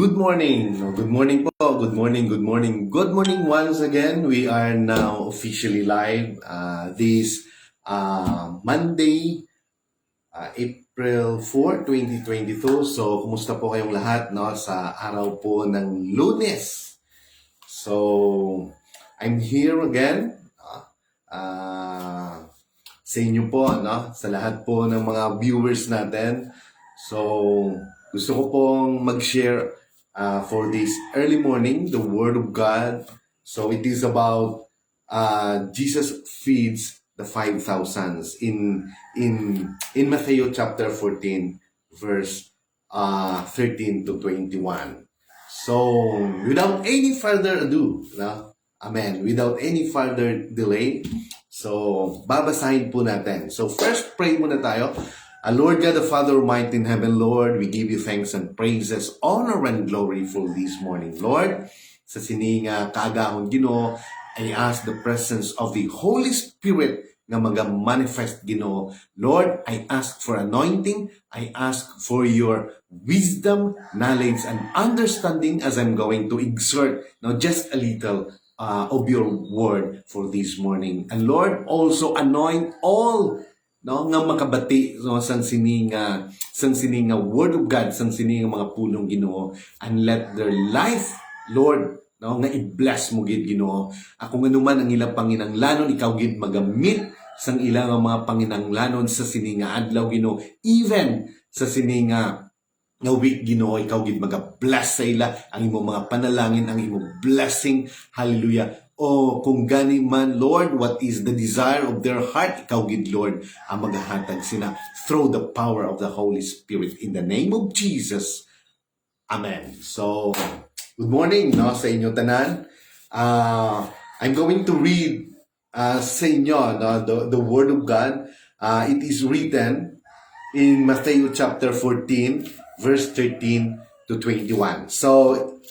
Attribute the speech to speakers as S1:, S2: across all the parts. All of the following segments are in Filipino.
S1: Good morning. Good morning po. Good morning, good morning. Good morning once again. We are now officially live this Monday, April 4, 2022. So, kumusta po kayong lahat sa araw po ng Lunes? So, I'm here again sa inyo po, sa lahat po ng mga viewers natin. So, gusto ko pong mag-share for this early morning, the Word of God. So it is about Jesus feeds the 5,000s in Matthew chapter 14, verse 13 to 21. So without any further ado, amen, without any further delay, so babasahin po natin. So first, pray muna tayo. Lord God, the Father Almighty in heaven, Lord, we give you thanks and praises, honor and glory for this morning. Lord, sa sininga kaagahon Ginoo, I ask the presence of the Holy Spirit nga mag-manifest Ginoo. Lord, I ask for anointing. I ask for your wisdom, knowledge, and understanding as I'm going to exert just a little of your word for this morning. And Lord, also anoint all nga makabati san sininga word of God, san sininga mga pulong Ginoo, and let their life, Lord, nga i-bless mo gid Ginoo. Ako nga naman ang ilang panginanglanon, ikaw gid magamit sang ilang mga panginanglanon sa sininga adlaw Ginoo, even sa sininga nga week Ginoo, ikaw gid maga-bless sa ila, ang imong mga panalangin, ang imong blessing, hallelujah. O kung gani man, Lord, what is the desire of their heart, ikaw gid Lord ang magahatag sila through the power of the Holy Spirit. In the name of Jesus, amen. So, good morning sa inyo tanan. I'm going to read sa inyo the Word of God. It is written in Matthew chapter 14, verse 13 to 21. So,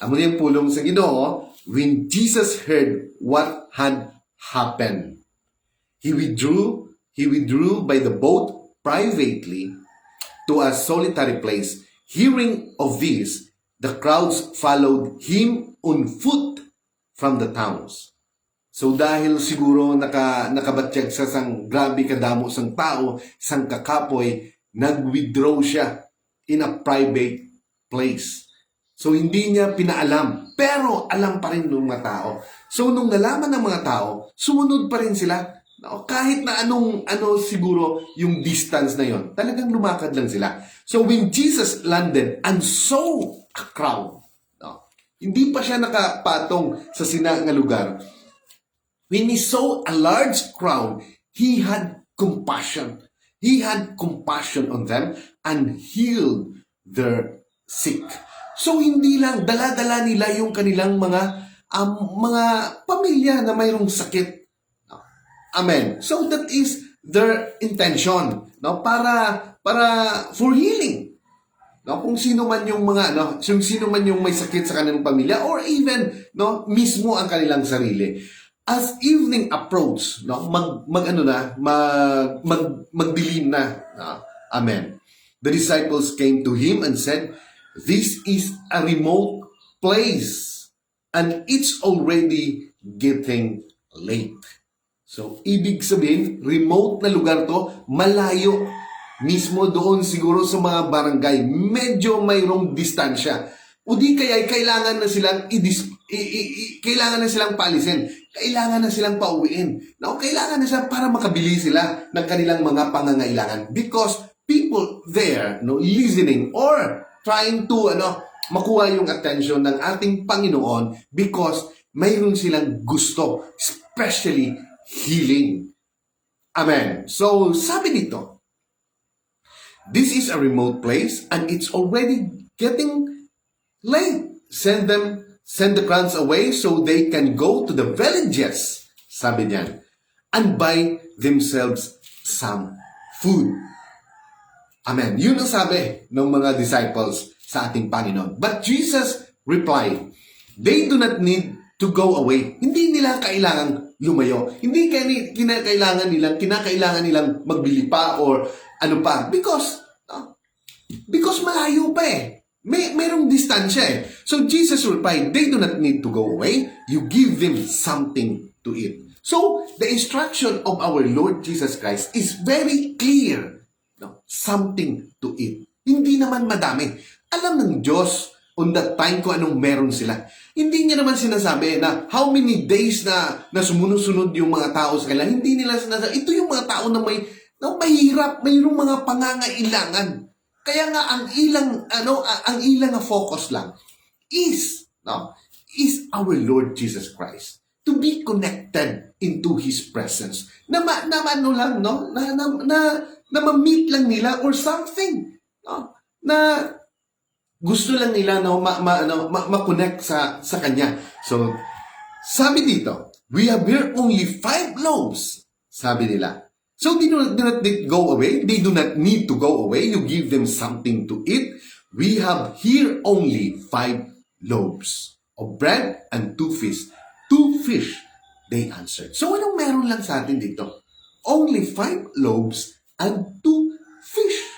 S1: amo yung pulong sa Ginoo. When Jesus heard what had happened, he withdrew by the boat privately to a solitary place. Hearing of this, the crowds followed him on foot from the towns. So dahil siguro nakabatyag sa sang grabe kadamo sang tao, sang kakapoy, nag-withdraw siya in a private place. So hindi niya pinaalam, pero alam pa rin ng mga tao. So nung nalaman ng mga tao, sumunod pa rin sila. Kahit na ano siguro yung distance na yon, talagang lumakad lang sila. So when Jesus landed and saw a crowd, hindi pa siya nakapatong sa sina nga lugar. When he saw a large crowd, he had compassion. He had compassion on them and healed their sick. So hindi lang dala-dala nila yung kanilang mga pamilya na mayroong sakit. Amen. So that is their intention, para for healing. Kung sino man yung mga sino man yung may sakit sa kanilang pamilya or even mismo ang kanilang sarili. As evening approached, magdilim na. Amen. The disciples came to him and said, "This is a remote place and it's already getting late." So, ibig sabihin, remote na lugar to, malayo. Mismo doon siguro sa mga barangay, medyo mayroong distansya. O di kaya kailangan na silang kailangan na silang paalisin. Kailangan na silang pauwiin. Kailangan na sila para makabili sila ng kanilang mga pangangailangan. Because people there, listening or trying to makuha yung attention ng ating Panginoon because mayroon silang gusto, especially healing. Amen. So, sabi nito, this is a remote place and it's already getting late. Send the crowds away so they can go to the villages, sabi niyan, and buy themselves some food. Amen. Yun ang sabi ng mga disciples sa ating Panginoon. But Jesus replied, they do not need to go away. Hindi nila kailangang lumayo. Hindi kinakailangan nilang magbili pa or ano pa. Because malayo pa eh. Merong distansya eh. So Jesus replied, they do not need to go away. You give them something to eat. So the instruction of our Lord Jesus Christ is very clear. No? Something to eat. Hindi naman madami. Alam ng Diyos on that time kung anong meron sila. Hindi niya naman sinasabi na how many days na sumunod-sunod yung mga tao sa kanila. Hindi nila sinasabi. Ito yung mga tao na mahirap, mayroong mga pangangailangan. Kaya nga ang ilang na focus lang is our Lord Jesus Christ to be connected into His presence. Na ma-meet lang nila or something. No? Na gusto lang nila ma-connect sa Kanya. So, sabi dito, we have here only 5 loaves, sabi nila. So, they do not go away. They do not need to go away. You give them something to eat. We have here only 5 loaves of bread and 2 fish. 2 fish, they answered. So, anong meron lang sa atin dito? Only 5 loaves and 2 fish.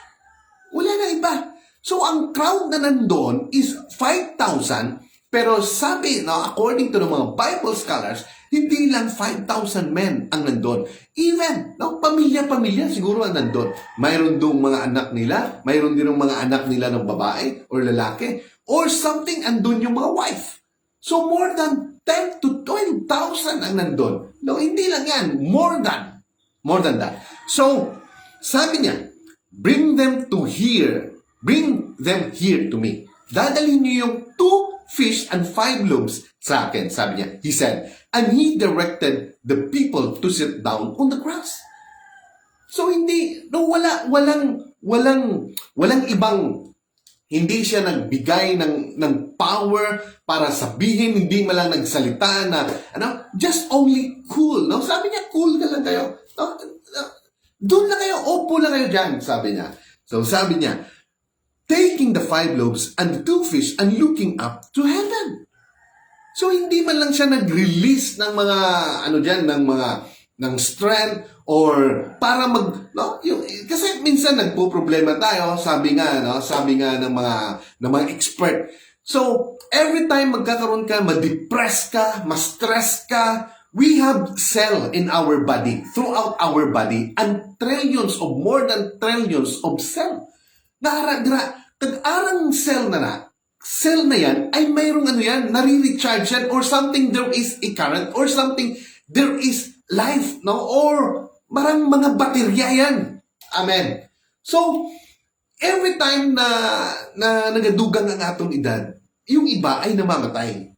S1: Wala na iba. So, ang crowd na nandoon is 5,000. Pero sabi, according to the mga Bible scholars, hindi lang 5,000 men ang nandun. Even, pamilya-pamilya siguro ang nandun. Mayroon doong mga anak nila, mayroon din ng mga anak nila ng babae or lalaki, or something andun yung mga wife. So more than 10 to 12,000 ang nandun. No, hindi lang yan. More than that. So, sabi niya, bring them here to me. Dadalhin niyo yung 2 fish and 5 loaves sa akin, sabi niya. He said, and he directed the people to sit down on the grass. So walang ibang, hindi siya nagbigay ng power para sabihin, hindi man lang nagsalita na, just only cool. No? Sabi niya, cool ka lang kayo. No? Doon lang kayo, opo lang kayo dyan, sabi niya. So sabi niya, taking the 5 loaves and the 2 fish and looking up to heaven. So, hindi man lang siya nag-release ng mga, ng strength or para kasi minsan nagpo-problema tayo, sabi nga ng mga expert. So, every time magkakaroon ka, ma-depress ka, ma-stress ka, we have cell in our body, throughout our body, and more than trillions of cell. Kag-arang cell na yan ay mayroong nare-recharge yan or something, there is a current or something, there is life, or marang mga baterya yan. Amen. So, every time na nagadugang ang atong edad, yung iba ay namamatay.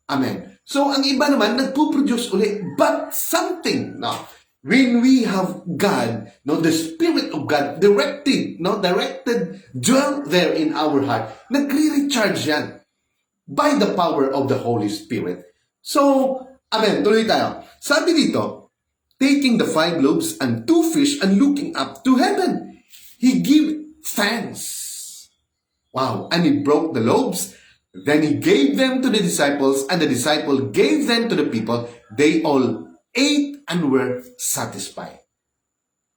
S1: Amen. So, ang iba naman, nagpo-produce ulit, but something, when we have God, the Spirit of God directed, dwell there in our heart, nagre-recharge yan by the power of the Holy Spirit. So, amen, tuloy tayo. Sabi dito, taking the 5 loaves and 2 fish and looking up to heaven, He gave thanks. Wow, and He broke the loaves. Then He gave them to the disciples, and the disciple gave them to the people. They all ate and were satisfied.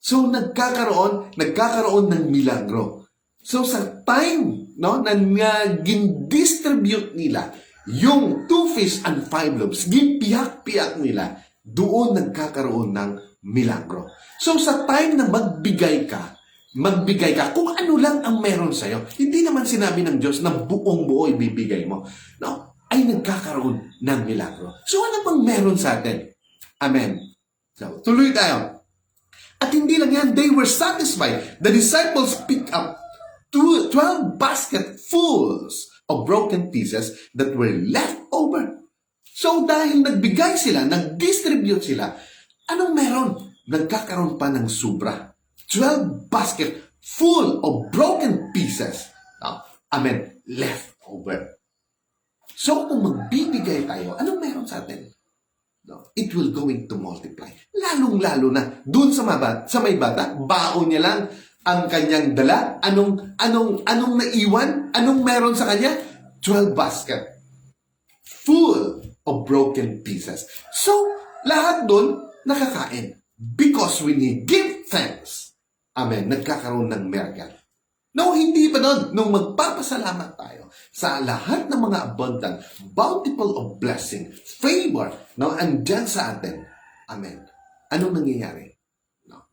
S1: So, nagkakaroon ng milagro. So, sa time, na gin-distribute nila yung 2 fish and 5 loaves, gin-piyak-piyak nila, doon nagkakaroon ng milagro. So, sa time na magbigay ka kung ano lang ang meron sa'yo. Hindi naman sinabi ng Diyos na buong-buo ibibigay mo. Ay nagkakaroon ng milagro. So, ano bang meron sa atin? Amen. So, tuloy tayo. At hindi lang yan, they were satisfied. The disciples picked up 12 basketfuls of broken pieces that were left over. So, dahil nagbigay sila, nag-distribute sila, anong meron? Nagkakaroon pa ng sobra. 12 basket full of broken pieces. Amen. Left over. So, kung magbibigay tayo, anong meron sa atin? It will going to multiply. Lalong-lalo na doon sa may bata, baon niya lang ang kanyang dala. Anong naiwan? Anong meron sa kanya? 12 basket full of broken pieces. So, lahat doon nakakain. Because when He give thanks, amen, nagkakaroon ng miracle. No, hindi pa nun. Nung magpapasalamat tayo sa lahat ng mga abundant, bountiful of blessing, favor, no, andyan sa atin. Amen. Anong nangyayari? No,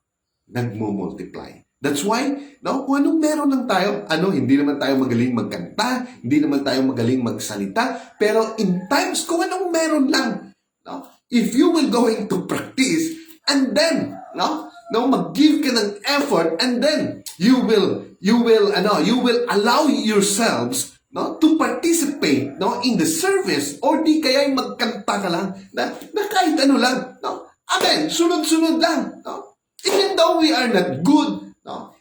S1: nagmo-multiply. That's why, no, kung anong meron lang tayo, hindi naman tayo magaling magkanta, hindi naman tayo magaling magsalita, pero in times, kung anong meron lang, no, if you will going to practice, and then, no, mag-give ka ng effort, and then, you will allow yourselves, no, to participate, no, in the service, or di kaya magkanta ka lang, na kahit ano lang, no, amen, sunod-sunod lang, no, even though we are not good, no,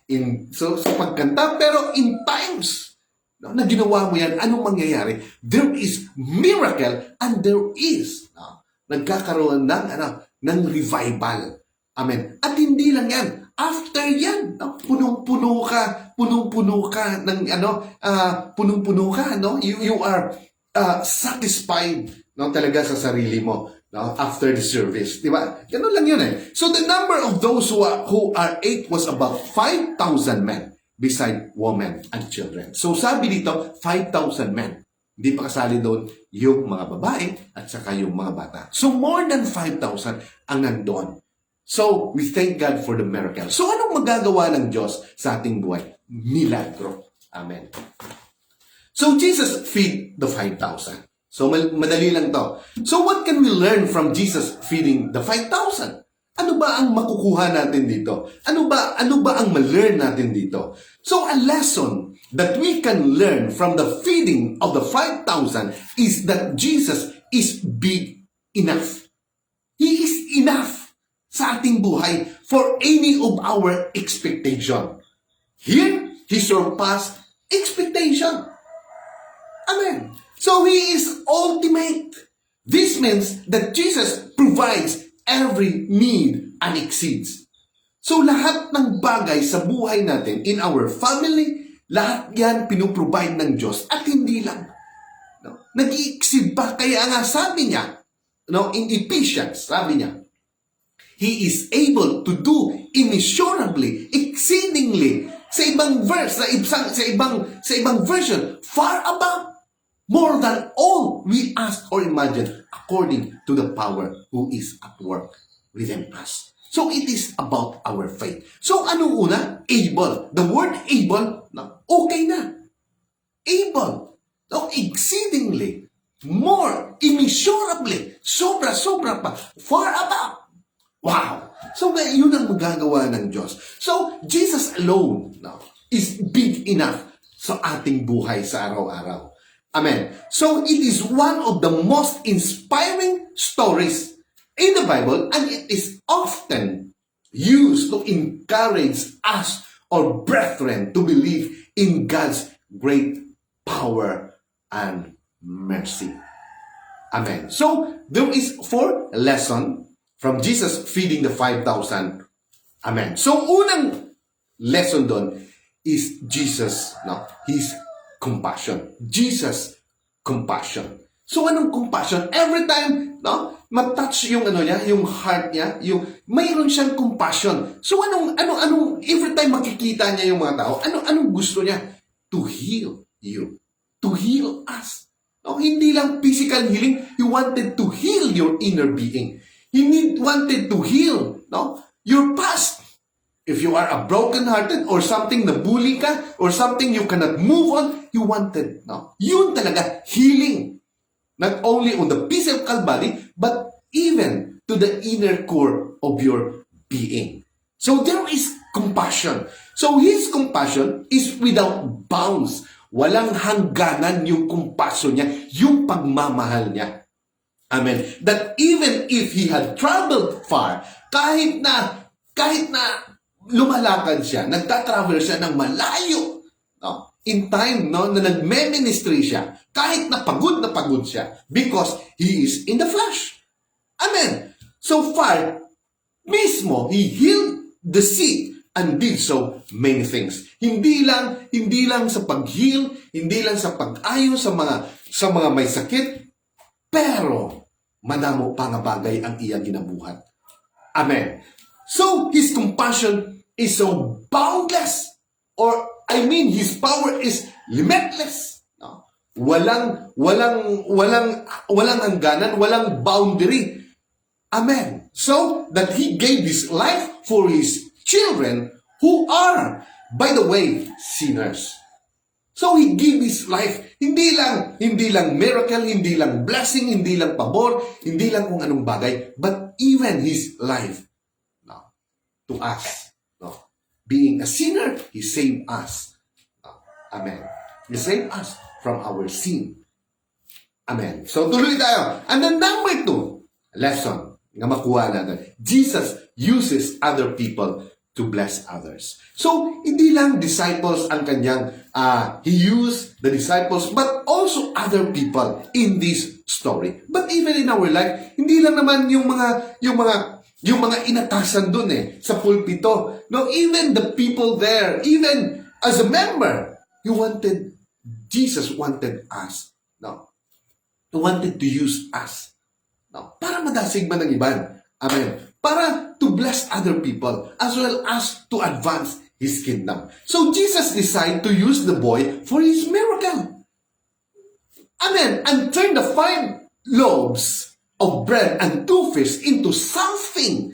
S1: sa pagkanta, pero in times, no, na ginawa mo yan, anong mangyayari? There is miracle, and there is, no, nagkakaroon ng revival. Amen. At hindi lang yan. After yan, no, punong-puno ka ng punong-puno ka, no? You are satisfied, no, talaga sa sarili mo, no, after the service, di ba? Ganun lang yun eh. So the number of those who are ate was about 5,000 men, beside women and children. So sabi dito, 5,000 men. Hindi pa kasali doon yung mga babae at saka yung mga bata. So more than 5,000 ang nandoon. So, we thank God for the miracle. So, anong magagawa ng Diyos sa ating buhay? Milagro. Amen. So, Jesus feed the 5,000. So, madali lang to. So, what can we learn from Jesus feeding the 5,000? Ano ba ang makukuha natin dito? Ano ba ang ma-learn natin dito? So, a lesson that we can learn from the feeding of the 5,000 is that Jesus is big enough. He is enough sa ating buhay for any of our expectation. Here, He surpassed expectation. Amen. So, He is ultimate. This means that Jesus provides every need and exceeds. So, lahat ng bagay sa buhay natin, in our family, lahat yan pinuprovide ng Diyos at hindi lang. No? Nag-i-exceed pa. Kaya nga sabi niya, no, in Ephesians, sabi niya, He is able to do immeasurably, exceedingly, sa ibang verse, sa ibang version, far above, more than all we ask or imagine, according to the power who is at work within us. So it is about our faith. So anong una? Able. The word able, okay na. Able. No, exceedingly, more, immeasurably, sobra-sobra pa, far above. Wow! So, yun ang magagawa ng Diyos. So, Jesus alone, no, is big enough sa ating buhay sa araw-araw. Amen. So, it is one of the most inspiring stories in the Bible, and it is often used to encourage us or brethren to believe in God's great power and mercy. Amen. So, there is 4 lessons from Jesus feeding the 5,000. Amen. So, unang lesson doon is Jesus, no? His compassion. Jesus' compassion. So, anong compassion? Every time, no, matouch yung niya, yung heart niya, yung mayroon siyang compassion. So, every time makikita niya yung mga tao, anong gusto niya? To heal you. To heal us. No, hindi lang physical healing. He wanted to heal your inner being. He wanted to heal, no, your past. If you are a broken-hearted or something na bully ka or something you cannot move on, you wanted, no, yun talaga, healing. Not only on the physical body, but even to the inner core of your being. So there is compassion. So His compassion is without bounds. Walang hangganan yung compassion niya, yung pagmamahal niya. Amen. That even if he had traveled far, kahit na lumalakad siya, nagtatravel siya ng malayo, no? In time, no, na nagme-ministry siya, kahit na pagod siya, because he is in the flesh. Amen. So far, mismo, he healed the sick and did so many things. Hindi lang sa pag-heal, hindi lang sa pag-ayos sa mga may sakit, pero madamo pa nga bagay ang iya ginabuhat. Amen. So, His compassion is so boundless or I mean, His power is limitless. No? Walang hangganan, walang boundary. Amen. So, that He gave His life for His children who are, by the way, sinners. So, He gave His life. Hindi lang miracle, hindi lang blessing, hindi lang pabor, hindi lang kung anong bagay, but even His life. No, to us. No. Being a sinner, He saved us. No. Amen. He saved us from our sin. Amen. So, tuloy tayo. And then number 2, lesson na makuha natin. Jesus uses other people to bless others. So, hindi lang disciples ang kanyang, He used the disciples, but also other people in this story. But even in our life, hindi lang naman yung mga inatasan dun sa pulpito. No, even the people there, even as a member, Jesus wanted us. No, He wanted to use us. No, para madasig man ng iban. Amen. Para to bless other people as well as to advance His kingdom. So Jesus decided to use the boy for His miracle. Amen. And turn the 5 loaves of bread and 2 fish into something.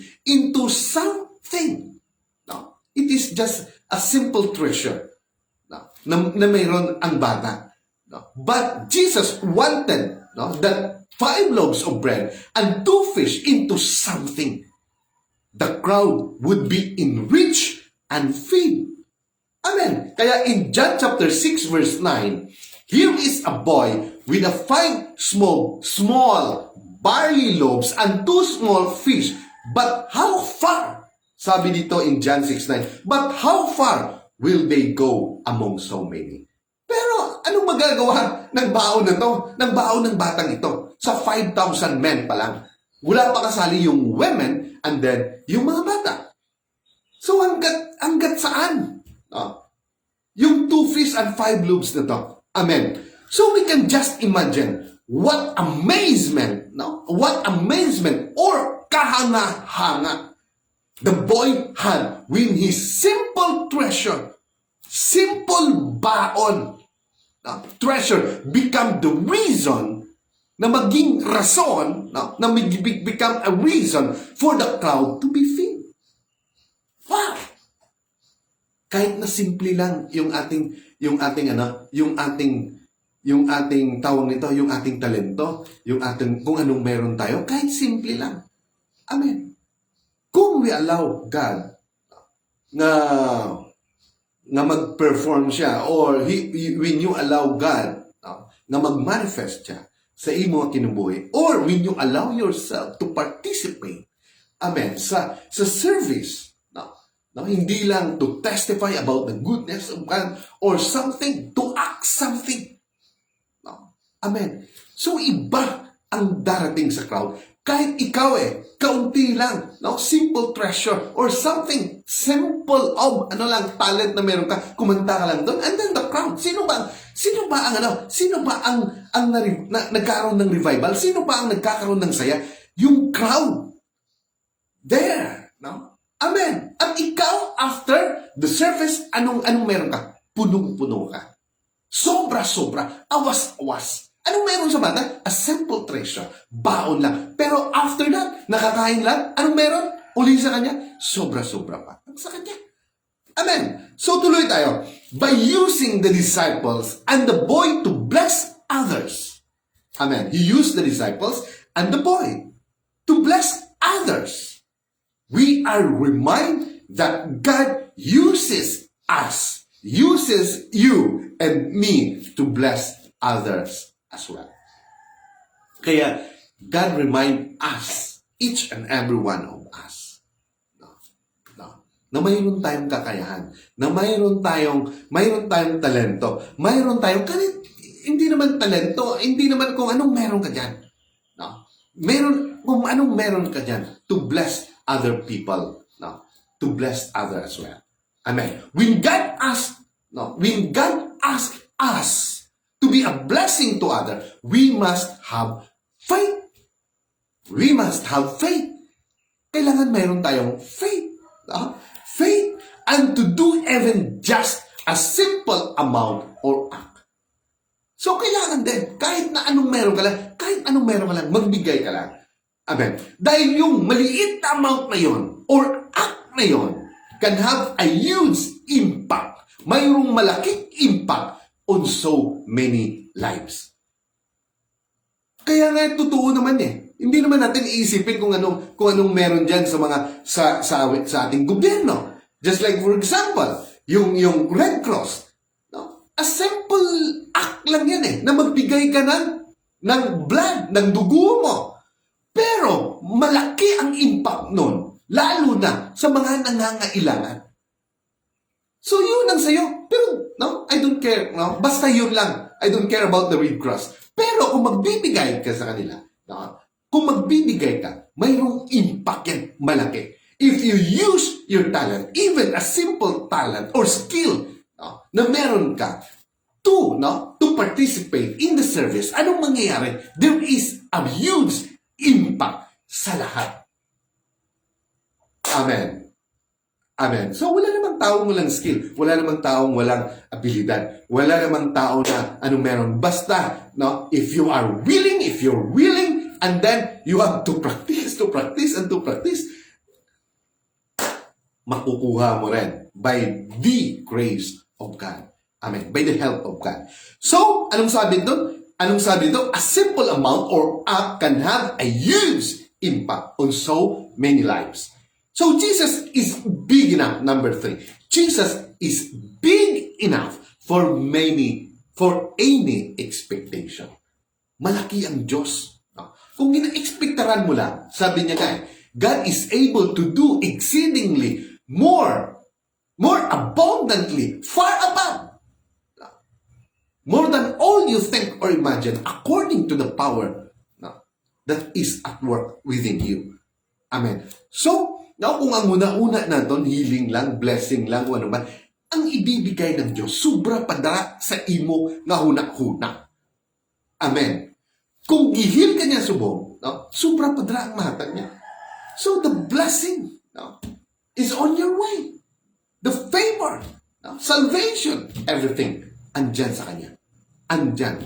S1: No, it is just a simple treasure na mayroon ang bata. No? But Jesus wanted that 5 loaves of bread and 2 fish into something. The crowd would be enriched and fed. Amen. Kaya in John chapter 6 verse 9, here is a boy with 5 small barley loaves and 2 small fish. But how far? Sabi dito in John 6:9, but how far will they go among so many? Pero anong magagawa ng baon na to? Ng baon ng batang ito? Sa 5,000 men pa lang. Wala pa kasali yung women and then yung mga bata. So hanggat saan? Yung 2 fish and 5 loaves na to. Amen. So we can just imagine what amazement, what amazement or kahanga-hanga the boy had when his simple treasure, simple baon, treasure become the reason na maging rason, na become a reason for the crowd to be filled. Wow! Kahit na simple lang yung ating tawag nito, yung ating talento, yung ating kung anong meron tayo, kahit simple lang. Amen. Kung we allow God na mag-perform siya or when you allow God na mag-manifest siya sa imo kinubuhi or when you allow yourself to participate, amen, sa service, hindi lang to testify about the goodness of God or something, to act something. Amen. So iba ang darating sa crowd. Kahit ikaw kaunti lang, simple treasure or something simple of talent na meron ka, kumanta ka lang doon, and then the crowd, sino ba ang nagkaroon ng revival? Sino ba ang nagkakaroon ng saya? Yung crowd. There, Amen. At ikaw, after the service, anong meron ka? Punong-puno ka. Sobra-sobra. Awas-awas. Anong meron sa bata? A simple treasure. Baon lang. Pero after that, nakakain lang. Anong meron? Uli sa kanya? Sobra-sobra pa. Sa kanya. Amen. So tuloy tayo. By using the disciples and the boy to bless others. Amen. He used the disciples and the boy to bless others. We are reminded that God uses us, uses you and me to bless others as well. Kaya, God remind us, each and every one of us, na mayroon tayong kakayahan, na mayroon tayong talento, mayroon tayong, kahit hindi naman talento, hindi naman kung anong meron ka dyan. Kung anong meron ka dyan, to bless other people, to bless others as well. Amen. When God asks us to be a blessing to others, we must have faith. We must have faith. Kailangan mayroon tayong faith. Faith and to do even just a simple amount or act. So, kailangan din, kahit anong meron ka lang, magbigay ka lang. Amen. Dahil yung maliit na amount na yon or act na yon can have a huge impact. Mayroong malaking impact on so many lives. Kaya nga totoo naman eh. Hindi naman natin iisipin kung anong meron diyan sa mga sa ating gobyerno. Just like for example, yung Red Cross. No? A simple act lang yan eh, na magbigay ka ng blood, ng dugo mo. Pero malaki ang impact nun, lalo na sa mga nangangailangan. So yun ang sayo. Pero no, I don't care. No? Basta yun lang. I don't care about the Red Cross. Pero kung magbibigay ka sa kanila, no? Kung magbibigay ka, mayroong impact yan, malaki. If you use your talent, even a simple talent or skill no, na meron ka to participate in the service, anong mangyayari? There is a huge impact sa lahat. Amen. Amen. So, wala namang taong walang skill. Wala namang taong walang abilidad. Wala namang tao na anong meron. Basta, no, if you're willing, and then you have to practice, makukuha mo rin by the grace of God. Amen. By the help of God. So, anong sabi doon? A simple amount or act can have a huge impact on so many lives. So, Jesus is big enough, number 3. Jesus is big enough for any expectation. Malaki ang Diyos. Kung ina-expectaran mo lang, sabi niya nga, God is able to do exceedingly more abundantly, far above, more than all you think or imagine, according to the power that is at work within you. Amen. So, kung ang una-una natin, healing lang, blessing lang, ano ba, ang ibibigay ng Diyos, sobra padara sa imo nga huna-huna. Amen. Kung gihil ka niya subong, sobra padara ang mahatag niya. So, the blessing is on your way. The favor, salvation, everything, andyan sa kanya. Andyan.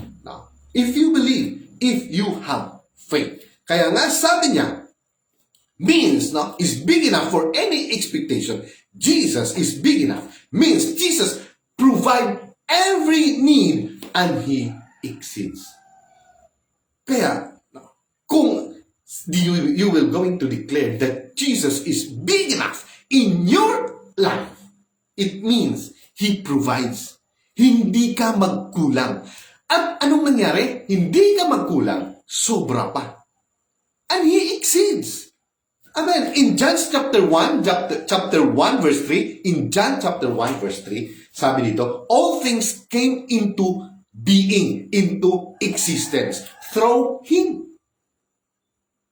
S1: If you believe, if you have faith. Kaya nga sabi niya, means is big enough for any expectation. Jesus is big enough. Means Jesus provide every need and He exceeds. Kaya, kung you will going to declare that Jesus is big enough in your life, it means He provides. Hindi ka magkulang. At anong nangyari? Hindi ka magkulang, sobra pa. And He exceeds. Amen. In John chapter 1 verse 3, in John chapter 1 verse 3, sabi dito, all things came into being, into existence, through Him.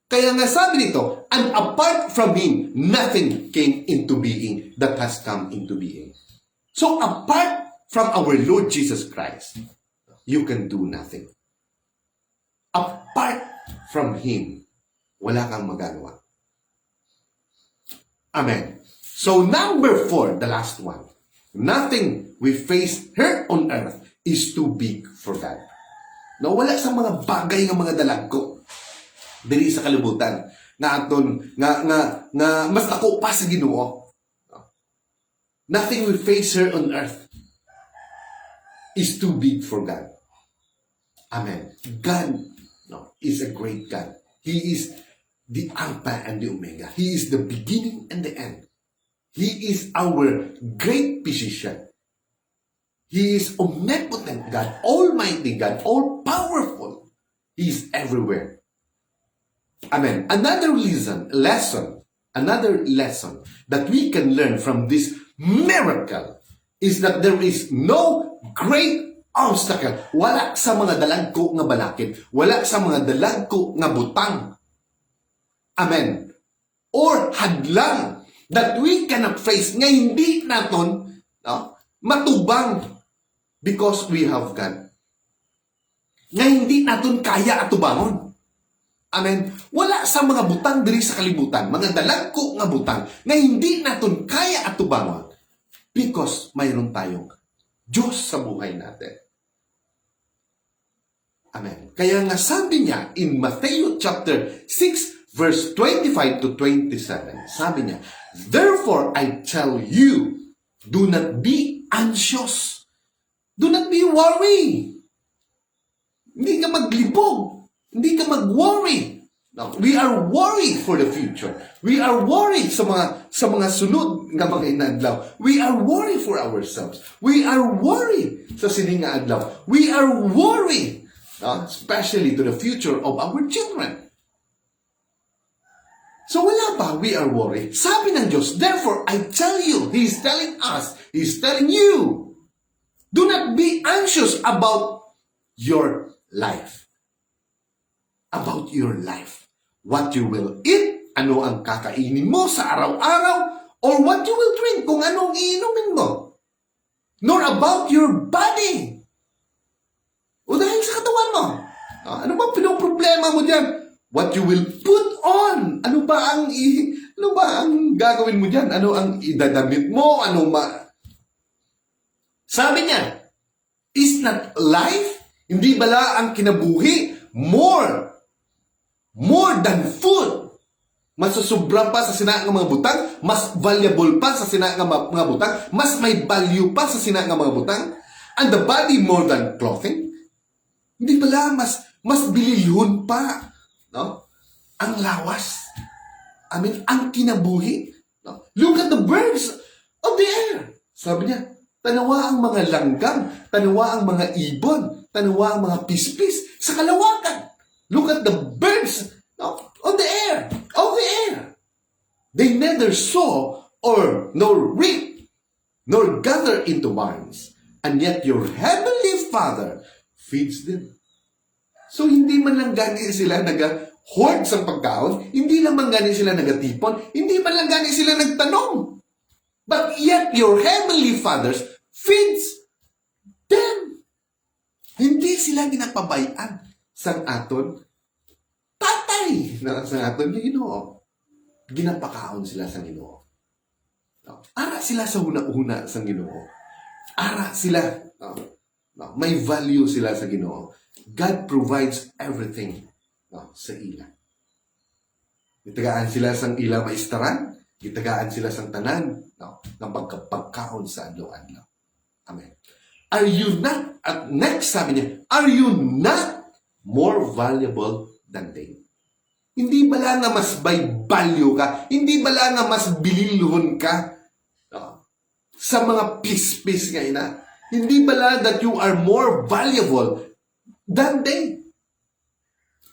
S1: Kaya nga sabi dito, and apart from Him, nothing came into being that has come into being. So apart from our Lord Jesus Christ, you can do nothing. Apart from Him, wala kang magagawa. Amen. So number 4, the last one. Nothing we face here on earth is too big for God. No, wala sa mga bagay ng mga dalagko diri sa kalibutan nga aton nga mas dako pa sa Ginoo. Nothing we face here on earth is too big for God. Amen. God is a great God. He is the Alpha and the Omega. He is the beginning and the end. He is our great physician. He is omnipotent God, almighty God, all-powerful. He is everywhere. Amen. Another lesson that we can learn from this miracle is that there is no great obstacle. Wala sa mga dalagko nga balakid. Wala sa mga dalagko nga butang. Amen. Or hadlang that we cannot face nga hindi naton matubang because we have God. Nga hindi naton kaya atubangon. Amen. Wala sa mga butang diri sa kalibutan, mga dalagko nga butang nga hindi naton kaya atubangon because mayroon tayong Diyos sa buhay natin. Amen. Kaya nga sabi niya in Matthew chapter 6 verse 25 to 27, sabi niya, "Therefore I tell you, do not be anxious. Do not be worried." Hindi ka maglibog. Hindi ka mag-worry. No, we are worried for the future. We are worried sa mga sunod nga mga inadlaw. We are worried for ourselves. We are worried sa sining nga adlaw. We are worried, no, especially to the future of our children. So wala ba we are worried? Sabi ng Diyos, therefore I tell you, He is telling us, He is telling you, do not be anxious about your life. About your life. What you will eat, ano ang kakainin mo sa araw-araw, or what you will drink, kung ano ang iinumin mo. Nor about your body. O dahil sa katawan mo. Ano ba pinoproblema mo dyan? What you will put on. Ano ba ang gagawin mo dyan? Ano ang idadamit mo? Sabi niya, is not life? Hindi bala ang kinabuhi more than food? Masusubra pa sa sina ng mga butang, mas valuable pa sa sina ng mga butang, mas may value pa sa sina ng mga butang, and the body more than clothing? Hindi bala mas bililhon pa, no? Ang lawas. Ang kinabuhi. No? Look at the birds of the air. Sabi niya, tanawa ang mga langgam, tanawa ang mga ibon, tanawa ang mga pispis sa kalawakan. Look at the birds, no, of the air. They neither sow nor reap, nor gather into barns, and yet your heavenly Father feeds them. So hindi man lang gani sila nag-hoard sa pagkaon, hindi naman gani sila nagatipon, hindi man lang gani sila nagtanong. But yet your heavenly Father feeds them. Hindi sila ginapabayan sang aton tatay na sang aton Ginoo. Ginapakaon sila sang Ginoo. No? Ara sila sa una-una sang Ginoo. Ara sila, may value sila sa Ginoo. God provides everything, sa ila. Gitagaan sila sang ila maistaran, gitagaan sila sang tanan, ng pagkapagkaon sa adlaw-adlaw. Amen. Are you not, at next sabi niya, are you not more valuable than they? Hindi bala nga mas by value ka, hindi bala nga mas bililhon ka sa mga pispis nga ina. Hindi bala that you are more valuable than they?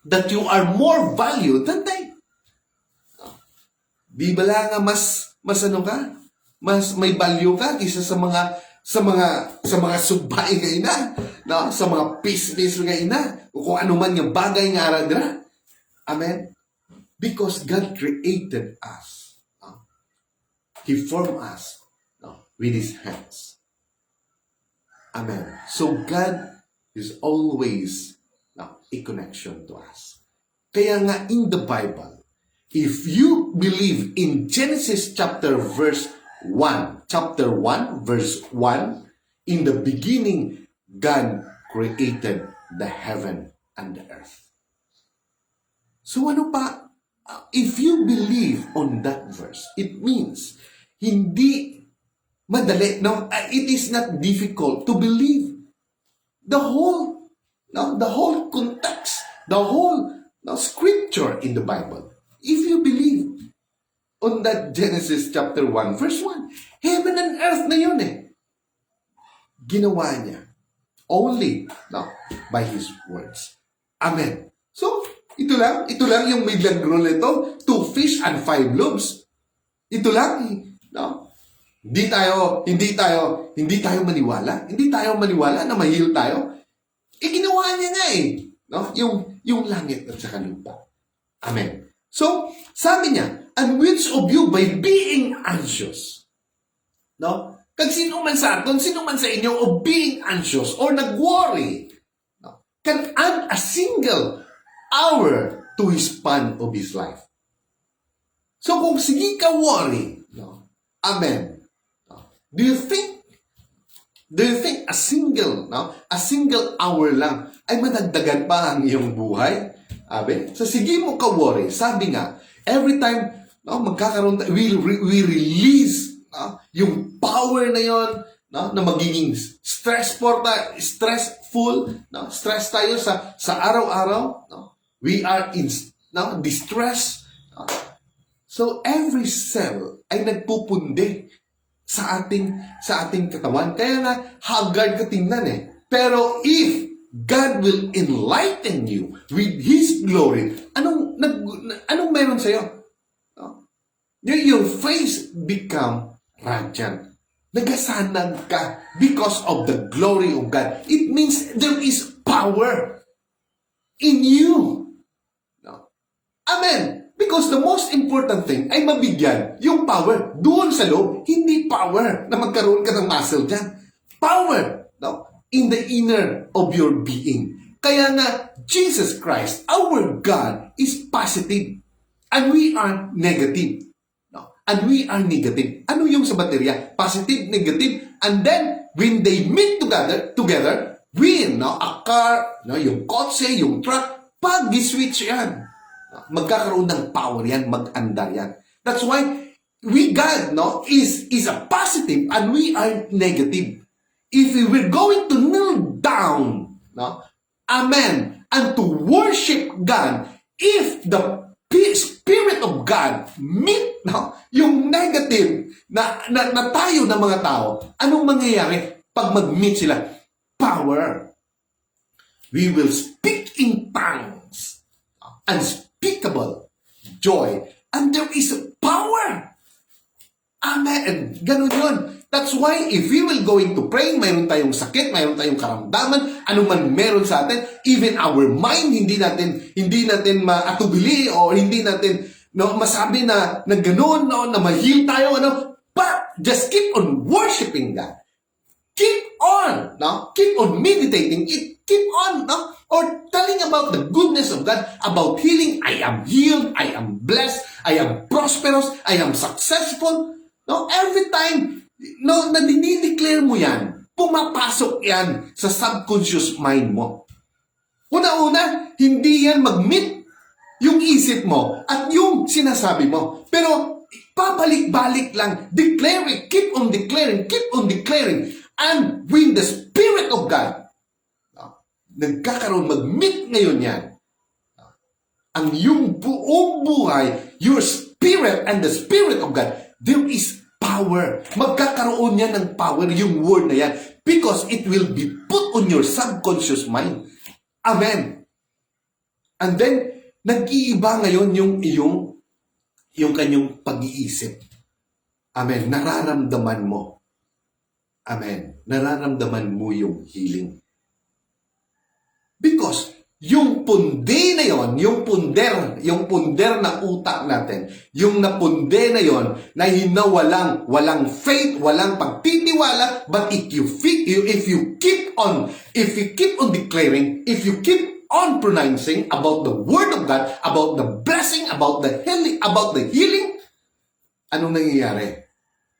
S1: That you are more valued than they? Di bala nga mas ano ka? Mas may value ka kaysa sa mga subay nga ina, no? Sa mga pispis nga ina, o kung ano man yung bagay nga aradra. Amen? Because God created us. He formed us with His hands. Amen. So God is always a connection to us. Kaya nga in the Bible, if you believe in Genesis chapter 1, verse 1, in the beginning, God created the heaven and the earth. So ano pa? If you believe on that verse, it means hindi madali. No, it is not difficult to believe the whole context, the whole scripture in the Bible. If you believe on that Genesis chapter 1, verse 1, heaven and earth na yun ginawa niya only by His words. Amen. So, ito lang yung milagro nito, 2 fish and 5 loaves. Ito lang, Hindi tayo maniwala. Hindi tayo maniwala na mahil tayo. Ginawa niya nga yung langit at saka lupa. Amen. So, sabi niya, and which of you by being anxious, kag sino man sa inyo of being anxious or nag-worry, can add a single hour to his span of his life. So kung sige ka worry, amen. Do you think Do you think a single hour lang ay madagdagan pa ang iyong buhay? So sige mo ka worry. Sabi nga, every time magkakaroon we release yung power na yon na magiging stressful, stress tayo sa araw-araw. We are in distress. So every cell ay nagpupundi sa ating katawan. Kaya nga haggard ka tingnan eh. Pero if God will enlighten you with His glory, anong meron sa'yo? Your face become radiant. Nagasanag ka because of the glory of God. It means there is power in you. Amen. Because the most important thing ay mabigyan yung power doon sa loob. Hindi power na magkaroon ka ng muscle dyan. Power in the inner of your being. Kaya nga, Jesus Christ, our God, is positive. And we are negative. And we are negative. Ano yung sa baterya? Positive, negative. And then, when they meet together, a car, yung kotse, yung truck, pag-switch yan. Magkakaroon ng power yan, mag-andar yan. That's why God is a positive and we are negative. If we were going to kneel down, amen, and to worship God, if the Spirit of God meet yung negative na tayo ng mga tao, anong mangyayari pag mag-meet sila? Power. We will speak in tongues. Unspeakable joy. And there is power. Amen. Ganun yun. That's why if we will going to pray, mayroon tayong sakit, mayroon tayong karamdaman, ano man meron sa atin, even our mind, hindi natin maatubili o hindi natin masabi na ganun, na ma-heal tayo, but just keep on worshiping God. Keep on meditating it. Keep on, or telling about the goodness of God, about healing. I am healed, I am blessed, I am prosperous, I am successful. Every time, na dinideclare mo yan, pumapasok yan sa subconscious mind mo. Una-una, hindi yan mag-meet yung isip mo at yung sinasabi mo. Pero, pabalik-balik lang. Declare it. Keep on declaring. Keep on declaring. And when the Spirit of God nagkakaroon, mag-meet ngayon yan, ang iyong buong buhay, your spirit and the Spirit of God, there is power. Magkakaroon yan ng power, yung word na yan, because it will be put on your subconscious mind. Amen. And then, nag-iiba ngayon yung kanyang pag-iisip. Amen. Nararamdaman mo. Amen. Nararamdaman mo yung healing. Because yung pundi na yon, yung punder na utak natin, yung napunde na yon, na walang faith, walang pagtitiwala, but if you keep on declaring, if you keep on pronouncing about the word of God, about the blessing, about the healing, anong nangyayari?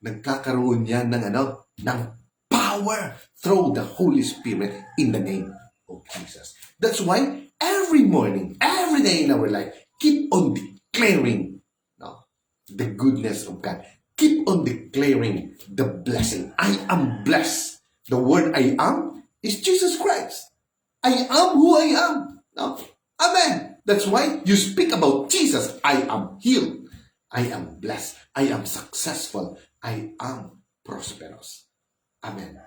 S1: Nagkakaroon yan ng power through the Holy Spirit in the name of Jesus. That's why every morning, every day in our life, keep on declaring the goodness of God. Keep on declaring the blessing. I am blessed. The word I am is Jesus Christ. I am who I am. Amen. That's why you speak about Jesus. I am healed. I am blessed. I am successful. I am prosperous. Amen.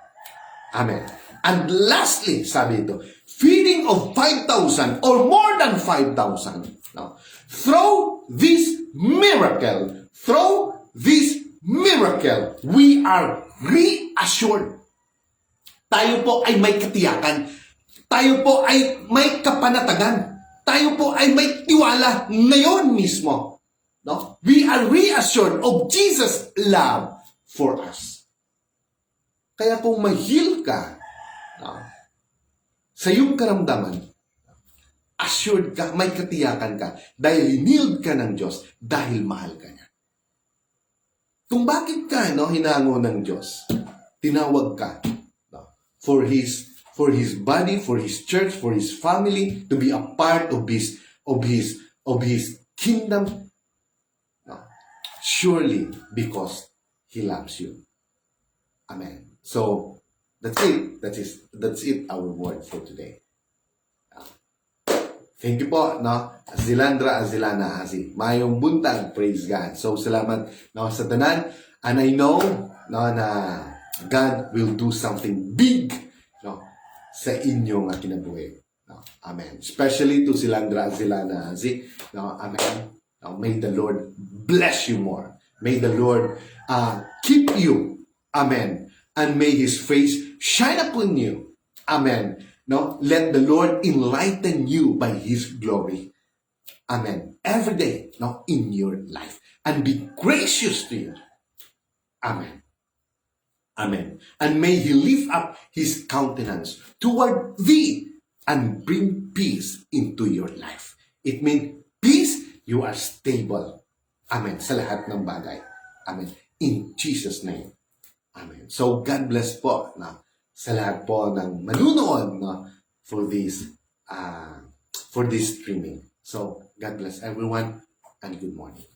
S1: Amen. And lastly, sabi ito, feeding of 5,000 or more than 5,000. Through this miracle, we are reassured. Tayo po ay may katiyakan. Tayo po ay may kapanatagan. Tayo po ay may tiwala ngayon mismo. We are reassured of Jesus' love for us. Kaya kung ma-heal ka sa iyong karamdaman, assured ka, may katiyakan ka, dahil hiniled ka ng Diyos, dahil mahal ka niya. Kung bakit ka hinango ng Diyos, tinawag ka, for his body, for his church, for his family, to be a part of his kingdom? No. Surely because he loves you. Amen. So that's it. That's it, our word for today. Thank you po, no? Azilandra, Azilana, Asi. Mayong buntag, praise God. So, salamat, no, sa tanan. And I know, no, na God will do something big, no, sa inyong kinabuhi. No? Amen. Especially to Zilandra, Azilana, Asi. No, amen. No, may the Lord bless you more. May the Lord keep you. Amen. And may His face shine upon you. Amen. No, let the Lord enlighten you by His glory. Amen. Every day, no, in your life. And be gracious to you. Amen. Amen. And may He lift up His countenance toward thee and bring peace into your life. It means peace, you are stable. Amen. Sa lahat ng bagay. Amen. In Jesus' name. Amen. So, God bless po na sa lahat po ng manunood no, for this streaming. So, God bless everyone and good morning.